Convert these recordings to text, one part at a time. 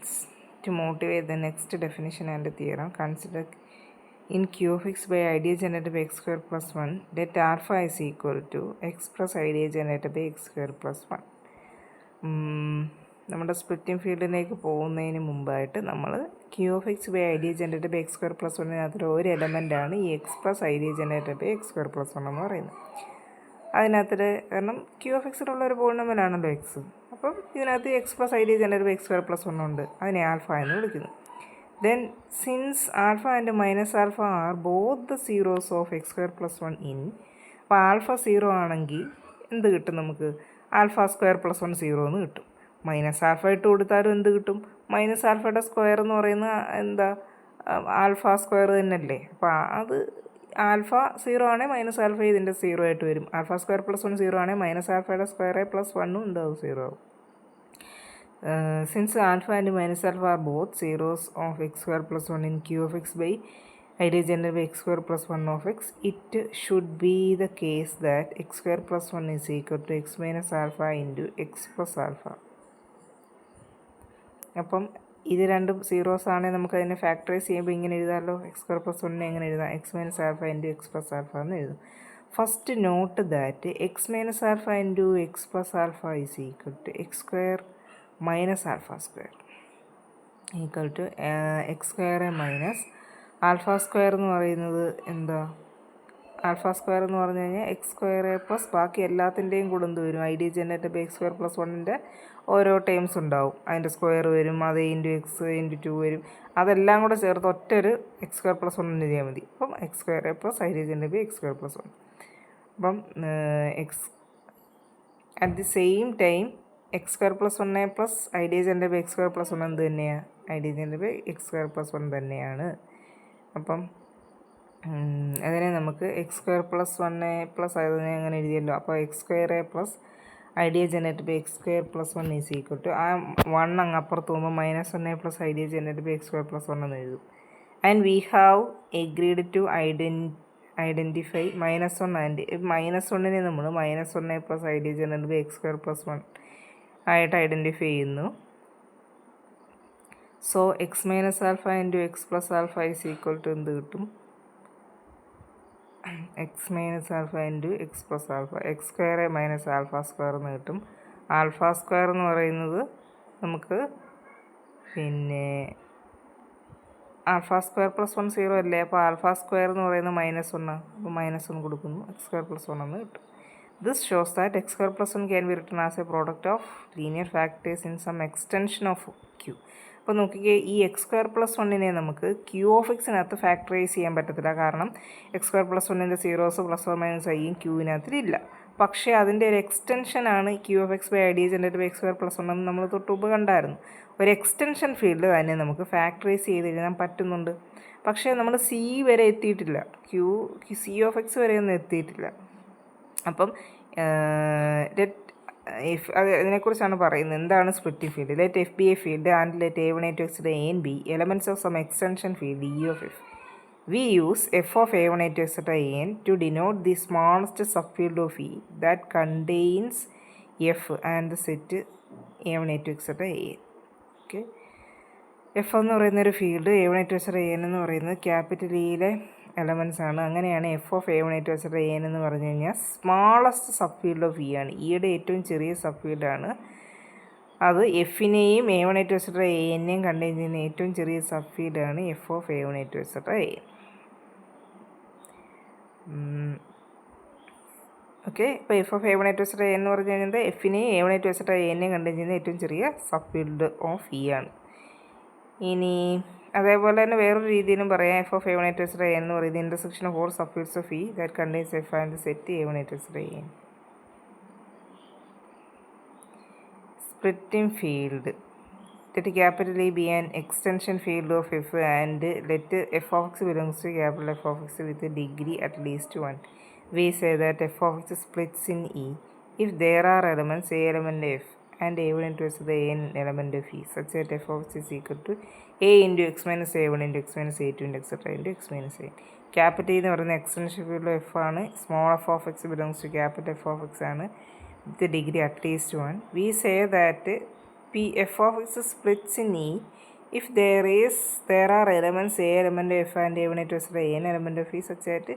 examples. To motivate the next definition and theorem, consider in Q of x by idea generated by x square plus 1, let alpha is equal to x plus idea generated by x square plus 1. നമ്മുടെ splitting ഫീൽഡിലേക്ക് പോകുന്നതിന് മുമ്പായിട്ട് നമ്മൾ Q of x by ideal generated by x square plus വണ്ണിനകത്തൊരു ഒരു എലമെൻറ്റാണ് ഈ x plus ideal generated by x square plus one എന്ന് പറയുന്നത്. അതിനകത്തൊരു കാരണം ക്യൂ ഓഫ് എക്സിലുള്ള ഒരു പോളിനോമിയലാണല്ലോ എക്സ്. അപ്പം ഇതിനകത്ത് x plus ideal generated by x square plus one ഉണ്ട്, അതിനെ ആൽഫ എന്ന് വിളിക്കുന്നു. Then since alpha and minus alpha are both the zeros of x square plus 1 in, അപ്പോൾ ആൽഫ സീറോ ആണെങ്കിൽ എന്ത് കിട്ടും നമുക്ക്? ആൽഫ സ്ക്വയർ പ്ലസ് 1 സീറോ എന്ന് കിട്ടും. മൈനസ് ആൽഫ ഇട്ട് കൊടുത്താലും എന്ത് കിട്ടും? മൈനസ് ആൽഫയുടെ സ്ക്വയർ എന്ന് പറയുന്നത് എന്താ? ആൽഫ സ്ക്വയർ തന്നെയല്ലേ. അപ്പോൾ അത് ആൽഫ സീറോ ആണെങ്കിൽ മൈനസ് ആൽഫ ഇതിൻ്റെ സീറോ ആയിട്ട് വരും. ആൽഫ സ്ക്വയർ പ്ലസ് 1 സീറോ ആണെങ്കിൽ മൈനസ് ആൽഫയുടെ സ്ക്വയർ പ്ലസ് 1 എന്താവും? സീറോ ആവും. Since alpha and minus alpha are both zeros of x square plus 1 in q of x by idea generated by x square plus 1 of x, it should be the case that x square plus 1 is equal to x minus alpha into x plus alpha. അപ്പം ഇത് രണ്ടും zeros ആണെങ്കിൽ നമുക്ക് അതിനെ factorise ചെയ്യുമ്പോൾ ഇങ്ങനെ എഴുതാമല്ലോ. X square plus വണ്ണിനെ എങ്ങനെ എഴുതാം? X minus alpha into x plus alpha എന്ന് എഴുതും. First note that x minus alpha into x plus alpha is equal to x square minus alpha square equal to x square minus alpha square എന്ന് പറയുന്നത് എന്താ? Alpha square എന്ന് പറഞ്ഞു കഴിഞ്ഞാൽ X square plus ബാക്കി എല്ലാത്തിൻ്റെയും കൂടെ എന്ത് വരും? Ideal generated by x square plus വണ്ണിൻ്റെ ഓരോ ടേംസ് ഉണ്ടാവും. അതിൻ്റെ സ്ക്വയർ വരും, അത് ഇൻറ്റു എക്സ് ഇൻറ്റു 2 വരും. അതെല്ലാം കൂടെ ചേർത്ത് ഒറ്റൊരു എക്സ് സ്ക്വയർ പ്ലസ് വണ്ണിന് ചെയ്യാൻ മതി. അപ്പം x square plus ideal generated by x square plus 1. അപ്പം x at the same time x square plus 1 plus ideal generated by x square plus 1 എന്ത് തന്നെയാണ്? Ideal generated by x square plus 1 തന്നെയാണ്. അപ്പം അതിനെ നമുക്ക് എക്സ് സ്ക്വയർ പ്ലസ് 1 പ്ലസ് അതിനെ അങ്ങനെ എഴുതിയല്ലോ. അപ്പോൾ x square plus ideal generated by x square plus 1 is equal to ആ 1 അങ്ങ് അപ്പുറത്ത് പോകുമ്പോൾ minus 1 plus ideal generated by x square plus 1 എന്ന് എഴുതും. And we have agreed to identify minus 1 and minus 1നെ നമ്മൾ minus 1 plus ideal generated by x square plus 1 ആയിട്ട് identify ചെയ്യുന്നു. So x minus alpha into x plus alpha is equal to എന്ത് കിട്ടും? X minus alpha into x plus alpha X square minus alpha square എന്ന് കിട്ടും. Alpha square എന്ന് പറയുന്നത് നമുക്ക് പിന്നെ ആൽഫ സ്ക്വയർ പ്ലസ് 1 സീറോ അല്ലേ. അപ്പോൾ ആൽഫ സ്ക്വയർ എന്ന് പറയുന്നത് മൈനസ് 1 ആണ്. അപ്പോൾ മൈനസ് 1 കൊടുക്കുന്നു, എക്സ് സ്ക്വയർ പ്ലസ് 1 എന്ന് കിട്ടും. This shows that x square plus 1 can be written as a product of linear factors in some extension of q. അപ്പോൾ നോക്കിക്കേ, ഈ എക്സ് സ്ക്വയർ പ്ലസ് 1നെ നമുക്ക് ക്യൂ ഓഫ് എക്സിനകത്ത് ഫാക്ടറൈസ് ചെയ്യാൻ പറ്റത്തില്ല. കാരണം എക്സ് സ്ക്വയർ പ്ലസ് 1ൻ്റെ സീറോസ് പ്ലസ് ഓർ മൈനസ് ഐയും ക്യൂവിനകത്തിലില്ല. പക്ഷേ അതിൻ്റെ ഒരു എക്സ്റ്റൻഷനാണ് Q of x by ideal generated by x square plus 1 എന്ന് നമ്മൾ തൊട്ടുമുമ്പ് കണ്ടായിരുന്നു. ഒരു എക്സ്റ്റൻഷൻ ഫീൽഡ് തന്നെ നമുക്ക് ഫാക്ടറൈസ് ചെയ്ത് എഴുതാൻ പറ്റുന്നുണ്ട്. പക്ഷേ നമ്മൾ സി വരെ എത്തിയിട്ടില്ല, സി ഓഫ് എക്സ് വരെ ഒന്നും എത്തിയിട്ടില്ല. അപ്പം അതിനെക്കുറിച്ചാണ് പറയുന്നത്. എന്താണ് splitting field? Let F be a field and let a one a two x a n be elements of some extension field E of F. We use F of a one a two etcetera a n to denote the smallest sub field of E that contains F and the set a one a two etcetera a n. Okay, F എന്ന് പറയുന്നൊരു field, a one a two etcetera a n എന്ന് പറയുന്നത് capital ഇയിലെ elements ആണ്. അങ്ങനെയാണ് F of a one a two etcetera a n എന്ന് പറഞ്ഞു കഴിഞ്ഞാൽ smallest sub field of E ആണ്. ഇയുടെ ഏറ്റവും ചെറിയ സബ് ഫീൽഡാണ് അത്. എഫിനെയും a one a two etcetera a എന്നെയും കണ്ടെയ്ൻ ചെയ്യുന്ന ഏറ്റവും ചെറിയ സബ് ഫീൽഡാണ് F of a one a two etcetera a n. Okay, ഇപ്പോൾ F of a one a two etcetera a എന്ന് പറഞ്ഞു കഴിഞ്ഞാൽ എഫിനെയും a one a two etcetera a എന്നെയും കണ്ടെയ്ൻ ചെയ്യുന്ന ഏറ്റവും ചെറിയ സബ് ഫീൽഡ് ഓഫ് ഇ ആണ്. ഇനി അതേപോലെ തന്നെ വേറൊരു രീതിയിലും പറയാം. F of a one a two etcetera a എന്ന് പറയുന്നത് intersection of all sub fields of E that contains F and set a one a two etcetera a N. Splitting field. Let capital E be an extension field of f and let f of x belongs to capital F of x with a degree at least 1. We say that f of x splits in E if there are elements a element f and a1 into s the n element of E such that f of x is equal to a into x minus a1 into x minus a2 into etc into x minus a. Capital E എന്ന് പറയുന്ന extension field F ആണ്. Small f of x belongs to capital F of x ആണ്. With degree at least 1. We say that p F of x splits in E if there are elements a element F and a one two a n element of E such ആയിട്ട്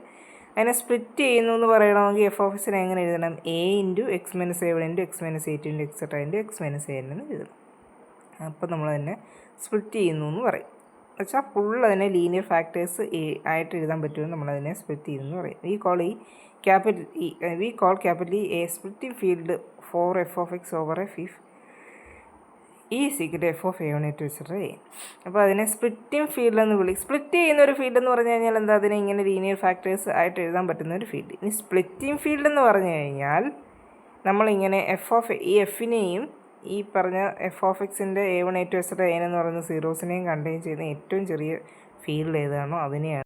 അതിനെ split ചെയ്യുന്നു എന്ന് പറയണമെങ്കിൽ F of എക്സിനെ എങ്ങനെ എഴുതണം? A into X minus A one into X minus A two into etcetera into X minus A n എന്ന് എഴുതണം. അപ്പോൾ നമ്മൾ തന്നെ സ്പ്ലിറ്റ് ചെയ്യുന്നു എന്ന് പറയും. വെച്ചാൽ ഫുൾ അതിനെ ലീനിയർ ഫാക്ടേഴ്സ് ആയിട്ട് എഴുതാൻ പറ്റുമെന്ന് നമ്മളതിനെ സ്പ്ലിറ്റ് ചെയ്യുന്നു എന്ന് പറയും. We call capital E a splitting field for F of x over F if E സീക്രട്ട് F of a one two etcetera a. അപ്പോൾ അതിനെ സ്പ്ലിറ്റിംഗ് ഫീൽഡ് എന്ന് വിളിക്കും. സ്പ്ലിറ്റ് ചെയ്യുന്ന ഒരു ഫീൽഡ് എന്ന് പറഞ്ഞു കഴിഞ്ഞാൽ എന്താ? അതിനെ ഇങ്ങനെ ലീനിയർ ഫാക്ടേഴ്സ് ആയിട്ട് എഴുതാൻ പറ്റുന്ന ഒരു ഫീൽഡ്. ഇനി സ്പ്ലിറ്റിംഗ് ഫീൽഡ് എന്ന് പറഞ്ഞു കഴിഞ്ഞാൽ നമ്മളിങ്ങനെ ഈ എഫിനെയും ഈ പറഞ്ഞ എഫ് ഓഫ് എക്സിൻ്റെ A one a two etcetera N എന്ന് പറയുന്ന സീറോസിനെയും കണ്ടെയ്ൻ ചെയ്യുന്ന ഏറ്റവും ചെറിയ ഫീൽഡ് ഏതാണോ അതിനെയാണ്